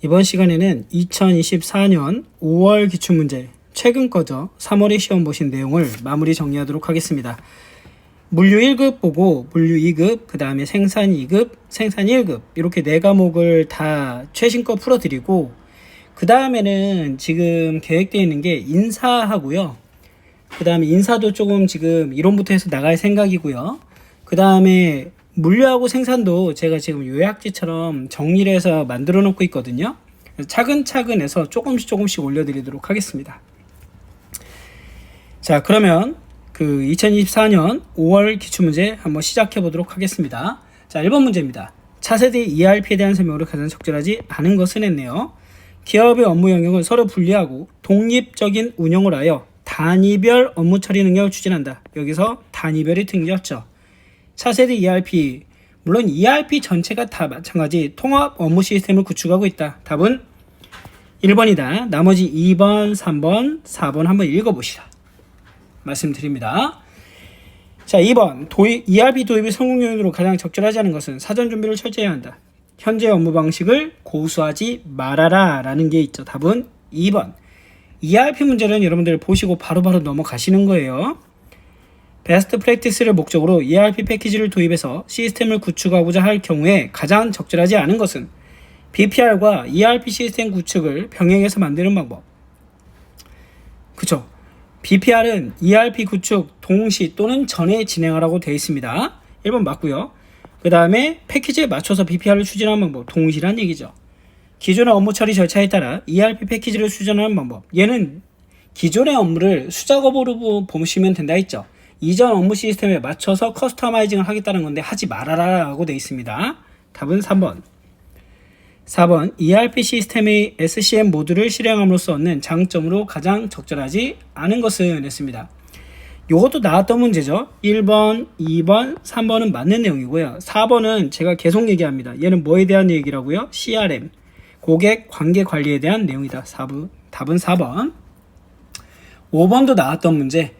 이번 시간에는 2024년 5월 기출문제 최근 거죠. 3월에 시험 보신 내용을 마무리 정리하도록 하겠습니다. 물류 1급 보고 물류 2급, 그 다음에 생산 2급, 생산 1급 이렇게 4과목을 다 최신 거 풀어드리고 그 다음에는 지금 계획되어 있는 게 인사하고요. 그 다음에 인사도 조금 지금 이론부터 해서 나갈 생각이고요. 그 다음에 물류하고 생산도 제가 지금 요약지처럼 정리를 해서 만들어 놓고 있거든요. 차근차근 해서 조금씩 올려드리도록 하겠습니다. 자, 그러면 그 2024년 5월 기출문제 한번 시작해 보도록 하겠습니다. 자, 1번 문제입니다. 차세대 ERP에 대한 설명으로 가장 적절하지 않은 것은 했네요. 기업의 업무 영역을 서로 분리하고 독립적인 운영을 하여 단위별 업무 처리 능력을 추진한다. 여기서 단위별이 틀렸죠. 차세대 ERP, 물론 ERP 전체가 다 마찬가지 통합 업무 시스템을 구축하고 있다. 답은 1번이다. 나머지 2번, 3번, 4번 한번 읽어보시라 말씀드립니다. 자, 2번 ERP 도입의 성공 요인으로 가장 적절하지 않은 것은 사전 준비를 철저히 해야 한다. 현재 업무 방식을 고수하지 말아라 라는 게 있죠. 답은 2번. ERP 문제는 여러분들 보시고 바로바로 넘어가시는 거예요. 베스트 프랙티스를 목적으로 ERP 패키지를 도입해서 시스템을 구축하고자 할 경우에 가장 적절하지 않은 것은 BPR과 ERP 시스템 구축을 병행해서 만드는 방법. 그쵸? BPR은 ERP 구축 동시 또는 전에 진행하라고 되어 있습니다. 1번 맞고요. 그 다음에 패키지에 맞춰서 BPR을 추진하는 방법. 동시란 얘기죠. 기존의 업무 처리 절차에 따라 ERP 패키지를 수정하는 방법. 얘는 기존의 업무를 수작업으로 보시면 된다 했죠. 이전 업무 시스템에 맞춰서 커스터마이징을 하겠다는 건데 하지 말아라 라고 되어 있습니다. 답은 3번. 4번 ERP 시스템의 SCM 모듈을 실행함으로써 얻는 장점으로 가장 적절하지 않은 것은 했습니다. 요것도 나왔던 문제죠. 1번, 2번, 3번은 맞는 내용이고요. 4번은 제가 계속 얘기합니다. 얘는 뭐에 대한 얘기라고요? CRM, 고객 관계 관리에 대한 내용이다. 답은 4번. 5번도 나왔던 문제.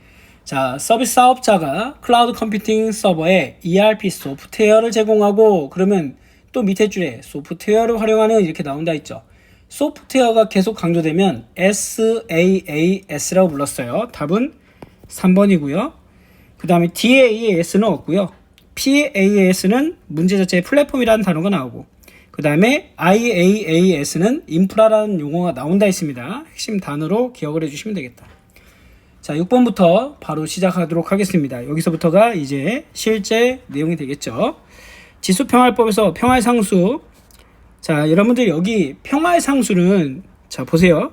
자, 서비스 사업자가 클라우드 컴퓨팅 서버에 ERP 소프트웨어를 제공하고 그러면 또 밑에 줄에 소프트웨어를 활용하는 이렇게 나온다 했죠. 소프트웨어가 계속 강조되면 SaaS라고 불렀어요. 답은 3번이고요. 그 다음에 DAAS는 없고요. PAAS는 문제 자체에 플랫폼이라는 단어가 나오고 그 다음에 IaaS는 인프라라는 용어가 나온다 했습니다. 핵심 단어로 기억을 해주시면 되겠다. 자, 6번부터 바로 시작하도록 하겠습니다. 여기서부터가 이제 실제 내용이 되겠죠. 지수평활법에서 평활상수. 자, 여러분들 여기 평활상수는 자 보세요.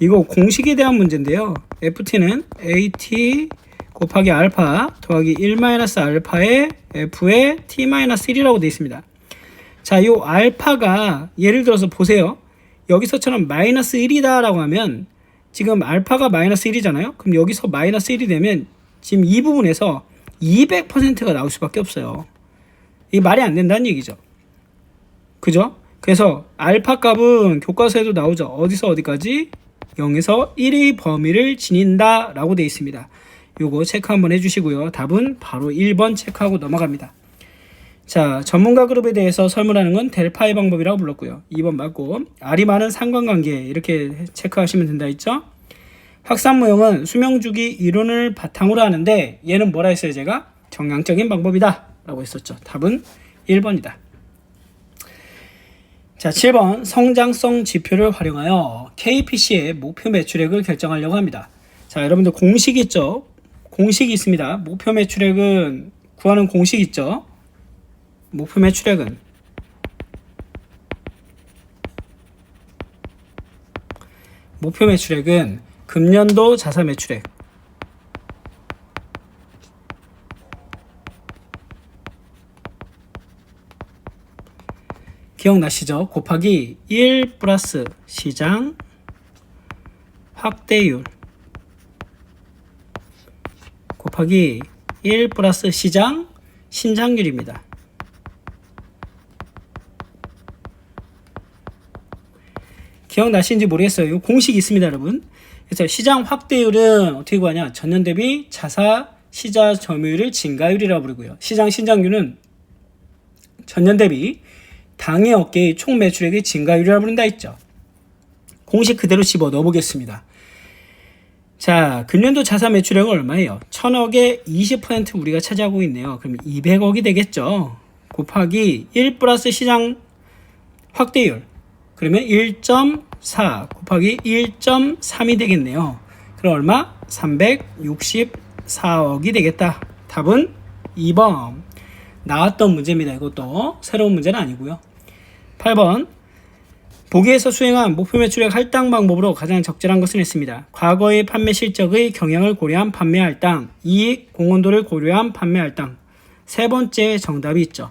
이거 공식에 대한 문제인데요. FT는 AT 곱하기 알파 더하기 1-알파의 F의 T-1이라고 되어 있습니다. 자, 요 알파가 예를 들어서 보세요. 여기서처럼 마이너스 1이다 라고 하면 지금 알파가 마이너스 1이잖아요. 그럼 여기서 마이너스 1이 되면 지금 이 부분에서 200%가 나올 수밖에 없어요. 이게 말이 안 된다는 얘기죠. 그죠? 그래서 알파 값은 교과서에도 나오죠. 어디서 어디까지? 0에서 1의 범위를 지닌다 라고 되어 있습니다. 요거 체크 한번 해주시고요. 답은 바로 1번 체크하고 넘어갑니다. 자, 전문가 그룹에 대해서 설문하는 건 델파의 방법이라고 불렀고요. 2번 맞고 R이 많은 상관관계 이렇게 체크하시면 된다 했죠. 확산무형은 수명주기 이론을 바탕으로 하는데 얘는 뭐라 했어요 제가? 정량적인 방법이다 라고 했었죠. 답은 1번이다. 자, 7번 성장성 지표를 활용하여 KPC의 목표 매출액을 결정하려고 합니다. 자, 여러분들 공식 있죠? 공식이 있습니다. 목표 매출액은 구하는 공식 있죠? 목표 매출액은 금년도 자사 매출액 기억나시죠? 곱하기 1 플러스 시장 확대율 곱하기 1 플러스 시장 신장률입니다. 기억나시는지 모르겠어요. 공식이 있습니다, 여러분. 그래서 시장 확대율은 어떻게 구하냐? 전년 대비 자사 시자 점유율을 증가율이라고 부르고요. 시장 신장률은 전년 대비 당해 업계의 총 매출액의 증가율이라고 부른다 했죠. 공식 그대로 집어 넣어 보겠습니다. 자, 금년도 자사 매출액은 얼마예요? 1000억에 20% 우리가 차지하고 있네요. 그럼 200억이 되겠죠. 곱하기 1 플러스 시장 확대율. 그러면 1.4 곱하기 1.3이 되겠네요. 그럼 얼마? 364억이 되겠다. 답은 2번. 나왔던 문제입니다. 이것도 새로운 문제는 아니고요. 8번. 보기에서 수행한 목표 매출액 할당 방법으로 가장 적절한 것은 했습니다. 과거의 판매 실적의 경향을 고려한 판매 할당, 이익 공헌도를 고려한 판매 할당. 세 번째 정답이 있죠.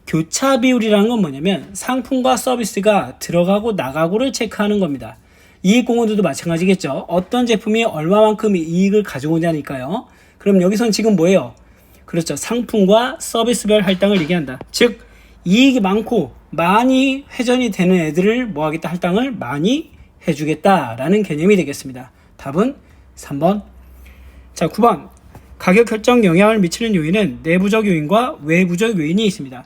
교차 비율이라는 건 뭐냐면 상품과 서비스가 들어가고 나가고를 체크하는 겁니다. 이익 공헌도도 마찬가지겠죠. 어떤 제품이 얼마만큼 이익을 가져오냐니까요. 그럼 여기선 지금 뭐예요? 그렇죠. 상품과 서비스별 할당을 얘기한다. 즉 이익이 많고 많이 회전이 되는 애들을 뭐 하겠다? 할당을 많이 해주겠다라는 개념이 되겠습니다. 답은 3번. 자, 9번. 가격 결정 영향을 미치는 요인은 내부적 요인과 외부적 요인이 있습니다.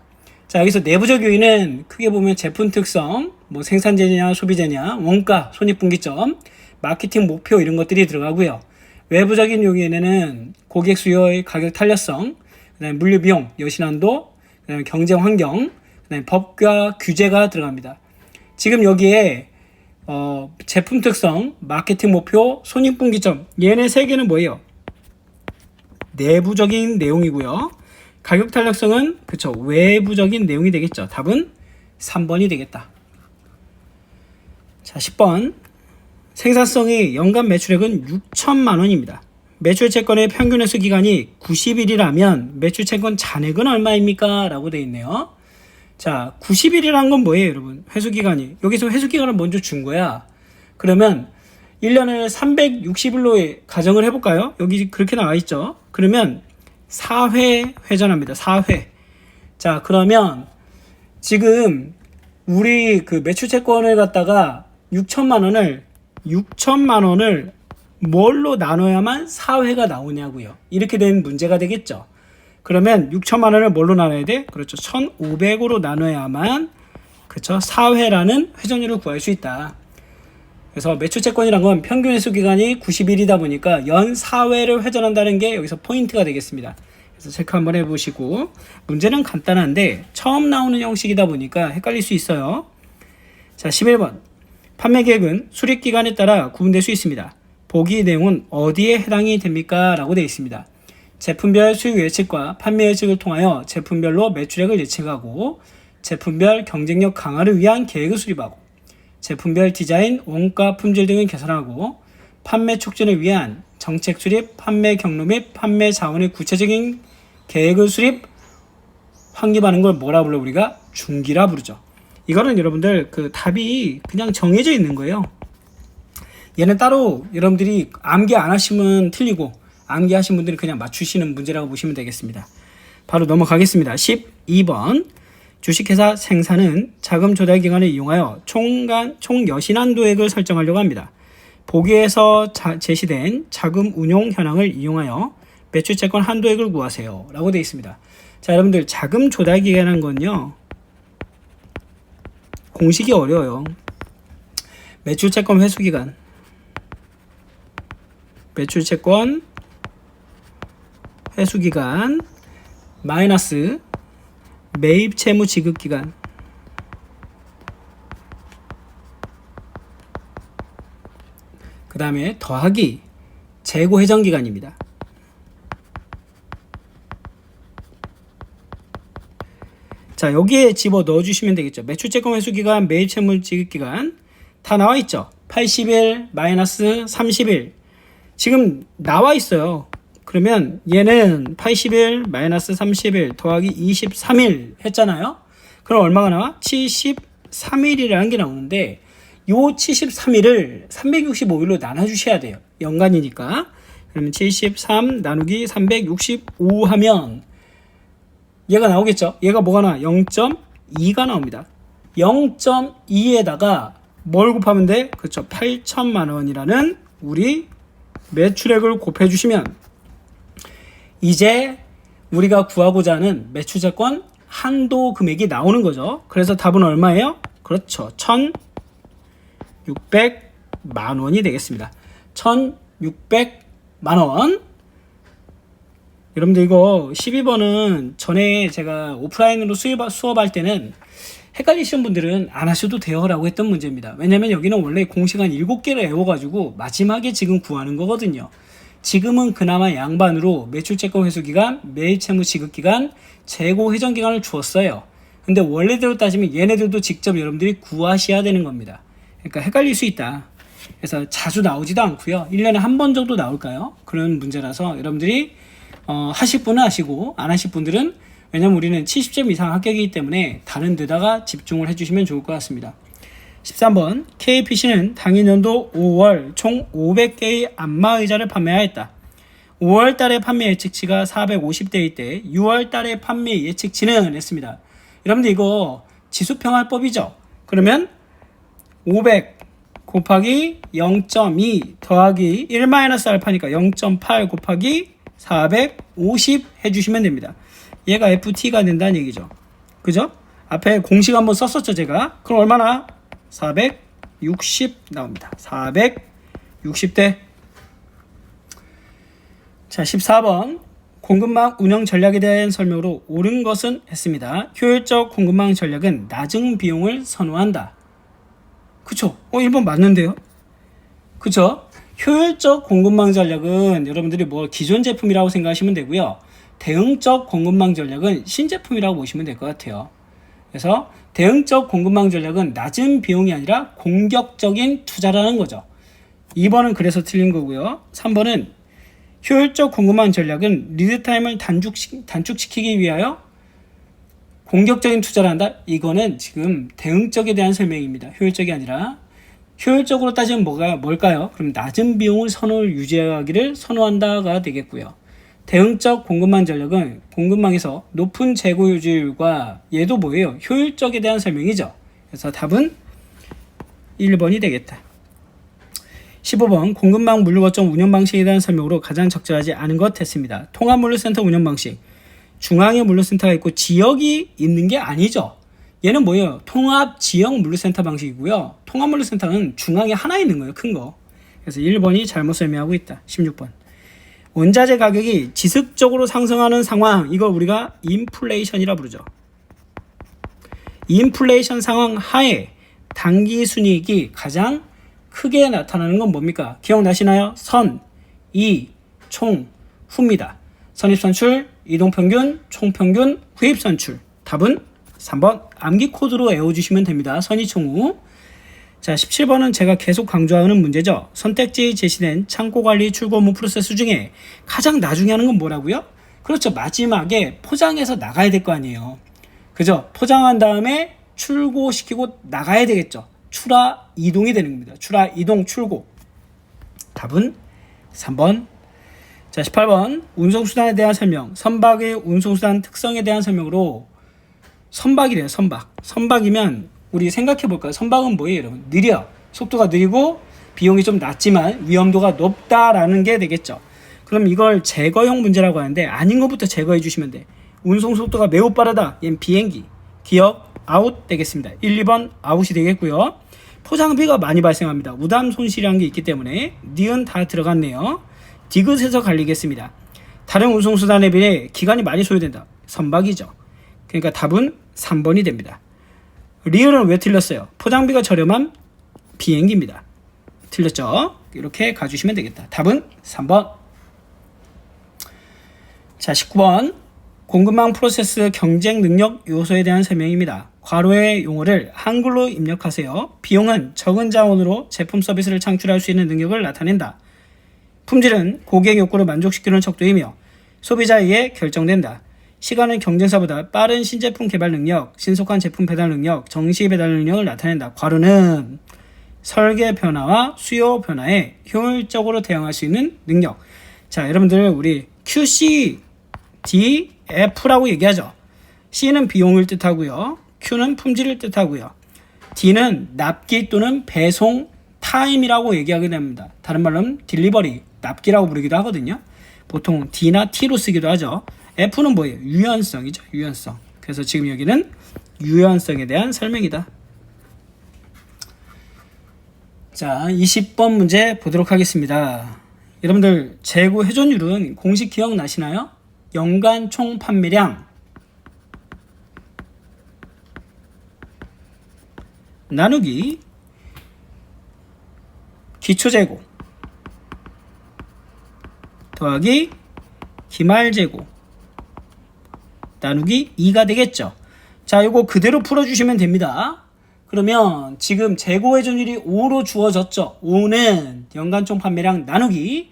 자, 여기서 내부적 요인은 크게 보면 제품 특성, 뭐 생산재냐, 소비재냐, 원가, 손익분기점, 마케팅 목표 이런 것들이 들어가고요. 외부적인 요인에는 고객 수요의 가격 탄력성, 그다음에 물류 비용, 여신한도, 그다음에 경쟁 환경, 그다음에 법과 규제가 들어갑니다. 지금 여기에 제품 특성, 마케팅 목표, 손익분기점 얘네 세 개는 뭐예요? 내부적인 내용이고요. 가격 탄력성은 그쵸 외부적인 내용이 되겠죠. 답은 3번이 되겠다. 자, 10번. 생산성의 연간 매출액은 6천만 원입니다. 매출 채권의 평균 회수 기간이 90일이라면 매출 채권 잔액은 얼마입니까? 라고 되어 있네요. 자, 90일이란 건 뭐예요, 여러분? 회수 기간이. 여기서 회수 기간을 먼저 준 거야. 그러면 1년을 360일로 가정을 해볼까요? 여기 그렇게 나와 있죠. 그러면 4회 회전합니다. 4회. 자, 그러면 지금 우리 그 매출 채권을 갖다가 6천만 원을 뭘로 나눠야만 4회가 나오냐고요. 이렇게 된 문제가 되겠죠. 그러면 6천만 원을 뭘로 나눠야 돼? 그렇죠. 1,500으로 나눠야만 그렇죠. 4회라는 회전율을 구할 수 있다. 그래서 매출채권이란 건 평균 회수 기간이 90일이다 보니까 연 4회를 회전한다는 게 여기서 포인트가 되겠습니다. 그래서 체크 한번 해보시고 문제는 간단한데 처음 나오는 형식이다 보니까 헷갈릴 수 있어요. 자, 11번. 판매 계획은 수립 기간에 따라 구분될 수 있습니다. 보기 내용은 어디에 해당이 됩니까? 라고 되어 있습니다. 제품별 수익 예측과 판매 예측을 통하여 제품별로 매출액을 예측하고 제품별 경쟁력 강화를 위한 계획을 수립하고 제품별 디자인, 원가, 품질 등을 개선하고 판매 촉진을 위한 정책 수립, 판매 경로 및 판매 자원의 구체적인 계획을 수립, 확립하는 걸 뭐라 불러? 우리가 중기라 부르죠. 이거는 여러분들 그 답이 그냥 정해져 있는 거예요. 얘는 따로 여러분들이 암기 안 하시면 틀리고 암기하신 분들은 그냥 맞추시는 문제라고 보시면 되겠습니다. 바로 넘어가겠습니다. 12번. 주식회사 생산은 자금 조달 기간을 이용하여 총 여신한도액을 설정하려고 합니다. 보기에서 제시된 자금 운용 현황을 이용하여 매출채권 한도액을 구하세요. 라고 되어 있습니다. 자, 여러분들 자금 조달 기간이라는 건요. 공식이 어려워요. 매출채권 회수기간. 매출채권 회수기간 마이너스 매입 채무 지급 기간 그 다음에 더하기 재고 회전 기간입니다. 자, 여기에 집어 넣어 주시면 되겠죠. 매출채권 회수 기간, 매입 채무 지급 기간 다 나와 있죠. 80일 마이너스 30일 지금 나와 있어요. 그러면 얘는 80일 마이너스 30일 더하기 23일 했잖아요. 그럼 얼마가 나와? 73일이라는 게 나오는데 요 73일을 365일로 나눠주셔야 돼요. 연간이니까. 그러면 73 나누기 365 하면 얘가 나오겠죠. 얘가 뭐가 나와? 0.2가 나옵니다. 0.2에다가 뭘 곱하면 돼? 그렇죠. 8천만 원이라는 우리 매출액을 곱해주시면 이제 우리가 구하고자 하는 매출채권 한도 금액이 나오는 거죠. 그래서 답은 얼마예요? 그렇죠. 1,600 600만 원이 되겠습니다. 1600만 원. 여러분들 이거 12번은 전에 제가 오프라인으로 수업할 때는 헷갈리시는 분들은 안 하셔도 돼요 라고 했던 문제입니다. 왜냐면 여기는 원래 공식한 7개를 외워가지고 마지막에 지금 구하는 거거든요. 지금은 그나마 양반으로 매출채권 회수기간, 매입채무 지급기간, 재고 회전기간을 주었어요. 근데 원래대로 따지면 얘네들도 직접 여러분들이 구하셔야 되는 겁니다. 그러니까 헷갈릴 수 있다. 그래서 자주 나오지도 않고요. 1년에 한 번 정도 나올까요? 그런 문제라서 여러분들이 하실 분은 하시고 안 하실 분들은, 왜냐면 우리는 70점 이상 합격이기 때문에 다른 데다가 집중을 해주시면 좋을 것 같습니다. 13번 KPC는 당일연도 5월 총 500개의 안마의자를 판매하였다. 5월 달에 판매 예측치가 450대일 때 6월 달에 판매 예측치는 했습니다. 여러분들 이거 지수평할법이죠. 그러면 500 곱하기 0.2 더하기 1-알파니까 0.8 곱하기 450 해주시면 됩니다. 얘가 FT가 된다는 얘기죠. 그죠? 앞에 공식 한번 썼었죠 제가. 그럼 얼마나? 460 나옵니다. 460대. 자, 14번 공급망 운영 전략에 대한 설명으로 옳은 것은 했습니다. 효율적 공급망 전략은 낮은 비용을 선호한다. 그쵸? 1번 맞는데요? 그쵸? 효율적 공급망 전략은 여러분들이 뭐 기존 제품이라고 생각하시면 되고요. 대응적 공급망 전략은 신제품이라고 보시면 될 것 같아요. 그래서 대응적 공급망 전략은 낮은 비용이 아니라 공격적인 투자라는 거죠. 2번은 그래서 틀린 거고요. 3번은 효율적 공급망 전략은 리드타임을 단축시키기 위하여 공격적인 투자를 한다. 이거는 지금 대응적에 대한 설명입니다. 효율적이 아니라. 효율적으로 따지면 뭘까요? 그럼 낮은 비용을 유지하기를 선호한다가 되겠고요. 대응적 공급망 전략은 공급망에서 높은 재고 유지율과 얘도 뭐예요? 효율적에 대한 설명이죠. 그래서 답은 1번이 되겠다. 15번 공급망 물류거점 운영 방식에 대한 설명으로 가장 적절하지 않은 것 했습니다. 통합물류센터 운영 방식. 중앙에 물류센터가 있고 지역이 있는 게 아니죠. 얘는 뭐예요? 통합 지역 물류센터 방식이고요. 통합 물류센터는 중앙에 하나 있는 거예요. 큰 거. 그래서 1번이 잘못 설명하고 있다. 16번. 원자재 가격이 지속적으로 상승하는 상황. 이걸 우리가 인플레이션이라 부르죠. 인플레이션 상황 하에 단기 순이익이 가장 크게 나타나는 건 뭡니까? 기억나시나요? 선, 이, 총, 후입니다. 선입선출, 이동평균, 총평균, 후입선출. 답은 3번 암기 코드로 외워주시면 됩니다. 선이총후. 자, 17번은 제가 계속 강조하는 문제죠. 선택지에 제시된 창고관리 출고 업무 프로세스 중에 가장 나중에 하는 건 뭐라고요? 그렇죠. 마지막에 포장해서 나가야 될 거 아니에요. 그죠? 포장한 다음에 출고시키고 나가야 되겠죠. 출하 이동이 되는 겁니다. 출하 이동 출고. 답은 3번. 자, 18번 운송수단에 대한 설명. 선박의 운송수단 특성에 대한 설명으로 선박이래요. 선박이면 우리 생각해 볼까요? 선박은 뭐예요, 여러분? 느려. 속도가 느리고 비용이 좀 낮지만 위험도가 높다라는 게 되겠죠. 그럼 이걸 제거형 문제라고 하는데 아닌 것부터 제거해 주시면 돼. 운송 속도가 매우 빠르다. 얘는 비행기. 기억 아웃 되겠습니다. 1, 2번 아웃이 되겠고요. 포장비가 많이 발생합니다. 무담 손실이라는 게 있기 때문에 니은 다 들어갔네요. 디귿에서 갈리겠습니다. 다른 운송수단에 비해 기간이 많이 소요된다. 선박이죠. 그러니까 답은 3번이 됩니다. 리을은 왜 틀렸어요? 포장비가 저렴한 비행기입니다. 틀렸죠? 이렇게 가주시면 되겠다. 답은 3번. 자, 19번 공급망 프로세스 경쟁 능력 요소에 대한 설명입니다. 괄호의 용어를 한글로 입력하세요. 비용은 적은 자원으로 제품 서비스를 창출할 수 있는 능력을 나타낸다. 품질은 고객 욕구를 만족시키는 척도이며 소비자에 의해 결정된다. 시간은 경쟁사보다 빠른 신제품 개발 능력, 신속한 제품 배달 능력, 정시 배달 능력을 나타낸다. 괄호는 설계 변화와 수요 변화에 효율적으로 대응할 수 있는 능력. 자, 여러분들 우리 QC, D, F라고 얘기하죠. C는 비용을 뜻하고요. Q는 품질을 뜻하고요. D는 납기 또는 배송 타임이라고 얘기하게 됩니다. 다른 말로는 딜리버리, 납기라고 부르기도 하거든요. 보통 D나 T로 쓰기도 하죠. F는 뭐예요? 유연성이죠. 유연성. 그래서 지금 여기는 유연성에 대한 설명이다. 자, 20번 문제 보도록 하겠습니다. 여러분들 재고 회전율은 공식 기억나시나요? 연간 총 판매량 나누기 기초재고 더하기 기말재고 나누기 2가 되겠죠. 자, 이거 그대로 풀어주시면 됩니다. 그러면 지금 재고 회전율이 5로 주어졌죠. 5는 연간 총 판매량 나누기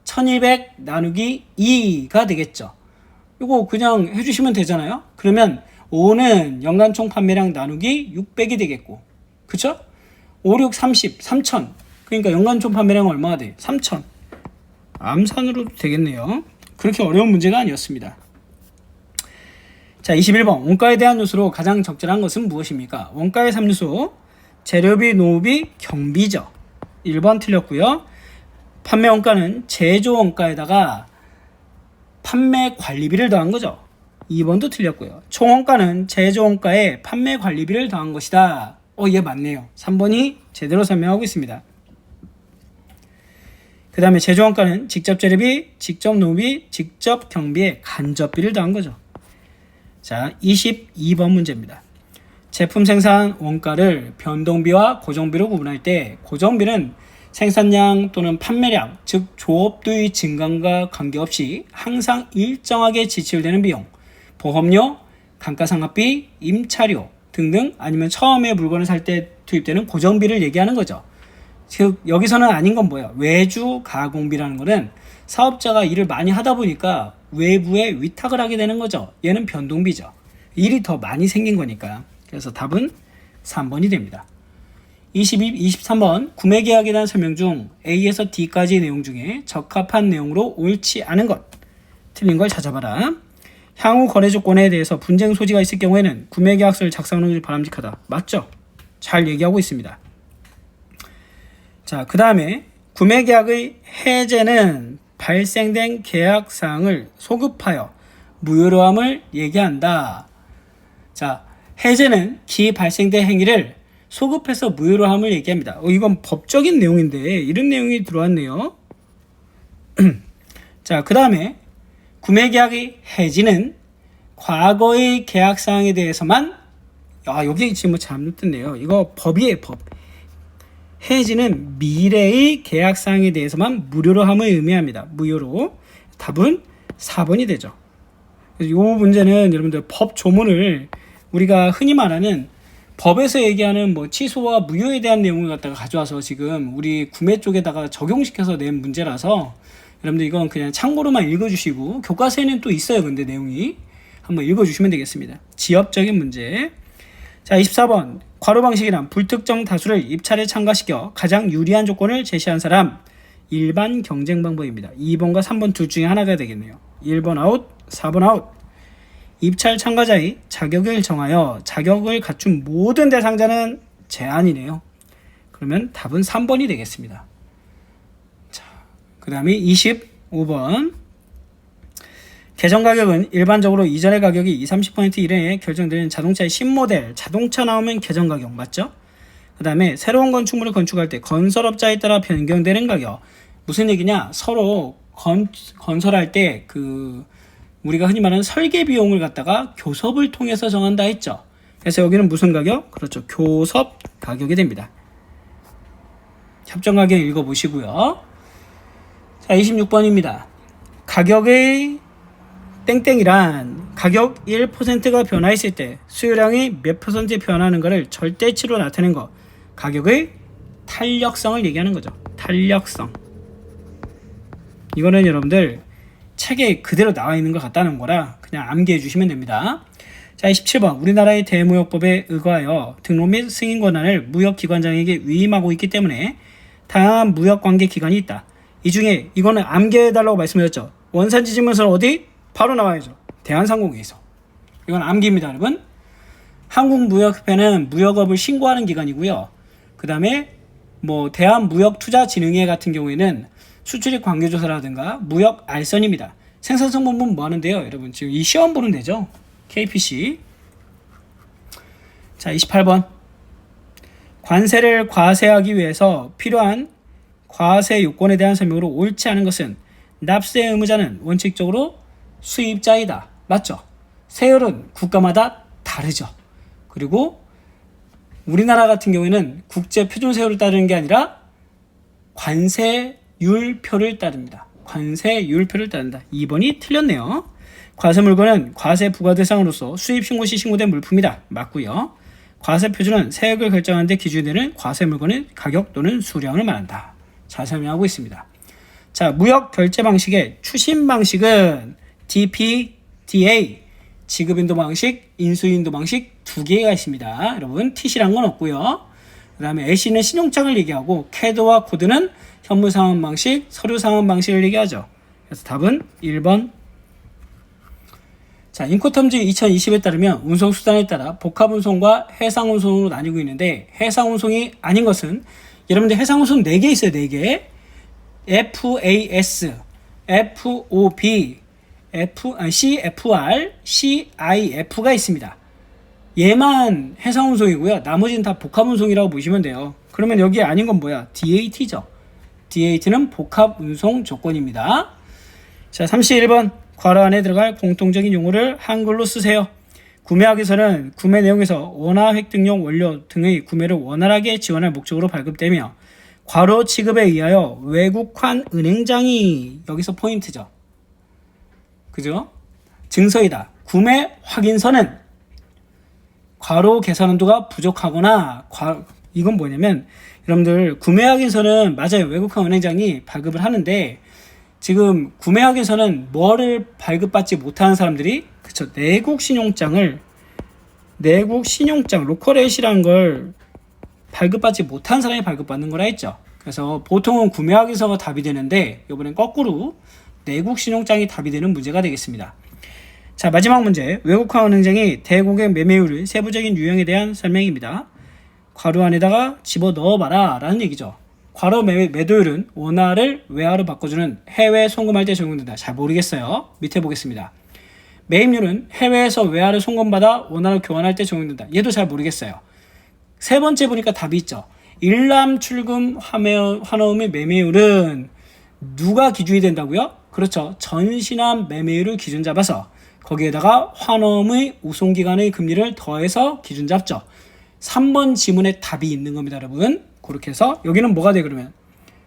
1200 나누기 2가 되겠죠. 이거 그냥 해주시면 되잖아요. 그러면 5는 연간 총 판매량 나누기 600이 되겠고, 그쵸? 5, 6, 30, 3000. 그러니까 연간 총 판매량은 얼마가 돼? 3000. 암산으로도 되겠네요. 그렇게 어려운 문제가 아니었습니다. 자, 21번. 원가에 대한 요소로 가장 적절한 것은 무엇입니까? 원가의 3요소. 재료비, 노후비, 경비죠. 1번 틀렸고요. 판매 원가는 제조 원가에다가 판매 관리비를 더한 거죠. 2번도 틀렸고요. 총 원가는 제조 원가에 판매 관리비를 더한 것이다. 얘 맞네요. 3번이 제대로 설명하고 있습니다. 그 다음에 제조 원가는 직접 재료비, 직접 노후비, 직접 경비에 간접비를 더한 거죠. 자, 22번 문제입니다. 제품 생산 원가를 변동비와 고정비로 구분할 때 고정비는 생산량 또는 판매량, 즉 조업도의 증감과 관계없이 항상 일정하게 지출되는 비용, 보험료, 감가상각비, 임차료 등등, 아니면 처음에 물건을 살 때 투입되는 고정비를 얘기하는 거죠. 즉 여기서는 아닌 건 뭐예요? 외주 가공비라는 거는 사업자가 일을 많이 하다 보니까 외부에 위탁을 하게 되는 거죠. 얘는 변동비죠. 일이 더 많이 생긴 거니까. 그래서 답은 3번이 됩니다. 23번 구매계약에 대한 설명 중 A에서 D까지의 내용 중에 적합한 내용으로 옳지 않은 것, 틀린 걸 찾아봐라. 향후 거래 조건에 대해서 분쟁 소지가 있을 경우에는 구매계약서를 작성하는 것이 바람직하다. 맞죠? 잘 얘기하고 있습니다. 자, 그 다음에 구매계약의 해제는 발생된 계약사항을 소급하여 무효로 함을 얘기한다. 자, 해제는 기발생된 행위를 소급해서 무효로 함을 얘기합니다. 이건 법적인 내용인데 이런 내용이 들어왔네요. 자, 그 다음에 구매계약의 해지는 과거의 계약사항에 대해서만, 여기 지금 잘못됐네요. 이거 법이에요, 법. 해지는 미래의 계약사항에 대해서만 무료로 함을 의미합니다. 무효로. 답은 4번이 되죠. 이 문제는 여러분들 법 조문을 우리가 흔히 말하는 법에서 얘기하는 취소와 무효에 대한 내용을 갖다가 가져와서 지금 우리 구매 쪽에다가 적용시켜서 낸 문제라서 여러분들 이건 그냥 참고로만 읽어주시고, 교과서에는 또 있어요. 근데 내용이 한번 읽어주시면 되겠습니다. 지엽적인 문제. 자, 24번 괄호 방식이란 불특정 다수를 입찰에 참가시켜 가장 유리한 조건을 제시한 사람. 일반 경쟁 방법입니다. 2번과 3번 둘 중에 하나가 되겠네요. 1번 아웃, 4번 아웃. 입찰 참가자의 자격을 정하여 자격을 갖춘 모든 대상자는 제한이네요. 그러면 답은 3번이 되겠습니다. 자, 그 다음에 25번 개정가격은 일반적으로 이전의 가격이 20, 30% 이내에 결정되는 자동차의 신모델, 자동차 나오면 개정가격 맞죠? 그 다음에 새로운 건축물을 건축할 때 건설업자에 따라 변경되는 가격. 무슨 얘기냐? 서로 건설할 때 우리가 흔히 말하는 설계 비용을 갖다가 교섭을 통해서 정한다 했죠. 그래서 여기는 무슨 가격? 그렇죠. 교섭 가격이 됩니다. 협정 가격 읽어보시고요. 자, 26번입니다. 가격의 땡땡이란 가격 1%가 변화했을 때 수요량이 몇 퍼센트 변하는가를 절대치로 나타낸 것. 가격의 탄력성을 얘기하는 거죠. 탄력성. 이거는 여러분들 책에 그대로 나와 있는 것 같다는 거라 그냥 암기해 주시면 됩니다. 자, 27번 우리나라의 대무역법에 의거하여 등록 및 승인 권한을 무역기관장에게 위임하고 있기 때문에 다양한 무역관계 기관이 있다. 이 중에 이거는 암기해달라고 말씀드렸죠. 원산지지문서는 어디? 바로 나와야죠. 대한상공회의소. 이건 암기입니다, 여러분. 한국무역협회는 무역업을 신고하는 기관이고요. 그 다음에 대한무역투자진흥회 같은 경우에는 수출입 관계조사라든가 무역 알선입니다. 생산성 본분 뭐 하는데요, 여러분? 지금 이 시험 보는 데죠. KPC. 자, 28번. 관세를 과세하기 위해서 필요한 과세 요건에 대한 설명으로 옳지 않은 것은 납세 의무자는 원칙적으로 수입자이다. 맞죠? 세율은 국가마다 다르죠. 그리고 우리나라 같은 경우에는 국제 표준 세율을 따르는 게 아니라 관세율표를 따릅니다. 관세율표를 따른다. 2번이 틀렸네요. 과세 물건은 과세 부과 대상으로서 수입 신고 시 신고된 물품이다. 맞고요. 과세 표준은 세액을 결정하는 데 기준이 되는 과세 물건의 가격 또는 수량을 말한다. 잘 설명하고 있습니다. 자, 무역 결제 방식의 추심 방식은 DP, DA, 지급 인도 방식, 인수 인도 방식 두 개가 있습니다. 여러분, TC란 건 없고요. 그 다음에 AC는 신용장을 얘기하고 캐드와 코드는 현물 상환 방식, 서류 상환 방식을 얘기하죠. 그래서 답은 1번. 자, 인코텀즈 2020에 따르면 운송수단에 따라 복합운송과 해상운송으로 나뉘고 있는데 해상운송이 아닌 것은 여러분들 해상운송 4개 있어요. 4개. FAS, FOB, CFR, CIF가 있습니다. 얘만 해상운송이고요. 나머지는 다 복합운송이라고 보시면 돼요. 그러면 여기 아닌 건 뭐야? DAT죠. DAT는 복합운송 조건입니다. 자, 31번. 괄호 안에 들어갈 공통적인 용어를 한글로 쓰세요. 구매하기서는 구매 내용에서 원화 획득용 원료 등의 구매를 원활하게 지원할 목적으로 발급되며 괄호 취급에 의하여 외국환 은행장이 여기서 포인트죠. 그죠? 증서이다. 구매 확인서는 괄호 계산 한도가 부족하거나 이건 뭐냐면 여러분들 구매 확인서는 맞아요. 외국환 은행장이 발급을 하는데 지금 구매 확인서는 뭐를 발급받지 못하는 사람들이 그쵸 내국 신용장 로컬에이시라는 걸 발급받지 못한 사람이 발급받는 거라 했죠. 그래서 보통은 구매 확인서가 답이 되는데 이번엔 거꾸로 내국 신용장이 답이 되는 문제가 되겠습니다. 자, 마지막 문제. 외국화 은행장이 대고객 매매율의 세부적인 유형에 대한 설명입니다. 괄호 안에다가 집어넣어 봐라 라는 얘기죠. 괄호 매도율은 원화를 외화로 바꿔주는 해외 송금할 때 적용된다. 잘 모르겠어요. 밑에 보겠습니다. 매입률은 해외에서 외화를 송금받아 원화로 교환할 때 적용된다. 얘도 잘 모르겠어요. 세 번째 보니까 답이 있죠. 일람 출금 환호음의 매매율은 누가 기준이 된다고요? 그렇죠. 전신한 매매율을 기준 잡아서 거기에다가 환호음의 우송기간의 금리를 더해서 기준 잡죠. 3번 지문에 답이 있는 겁니다, 여러분. 그렇게 해서 여기는 뭐가 돼 그러면?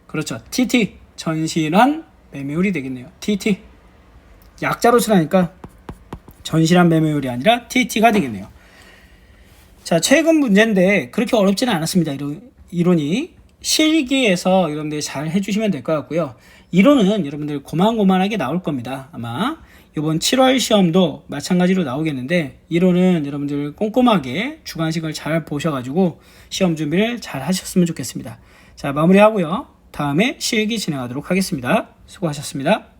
그렇죠. TT 전신한 매매율이 되겠네요. TT 약자로 쓰라니까 전신한 매매율이 아니라 TT가 되겠네요. 자, 최근 문제인데 그렇게 어렵지는 않았습니다. 이론이 실기에서 여러분들 잘 해주시면 될 것 같고요. 이론은 여러분들 고만고만하게 나올 겁니다. 아마 이번 7월 시험도 마찬가지로 나오겠는데 이론은 여러분들 꼼꼼하게 주관식을 잘 보셔가지고 시험 준비를 잘 하셨으면 좋겠습니다. 자, 마무리하고요. 다음에 실기 진행하도록 하겠습니다. 수고하셨습니다.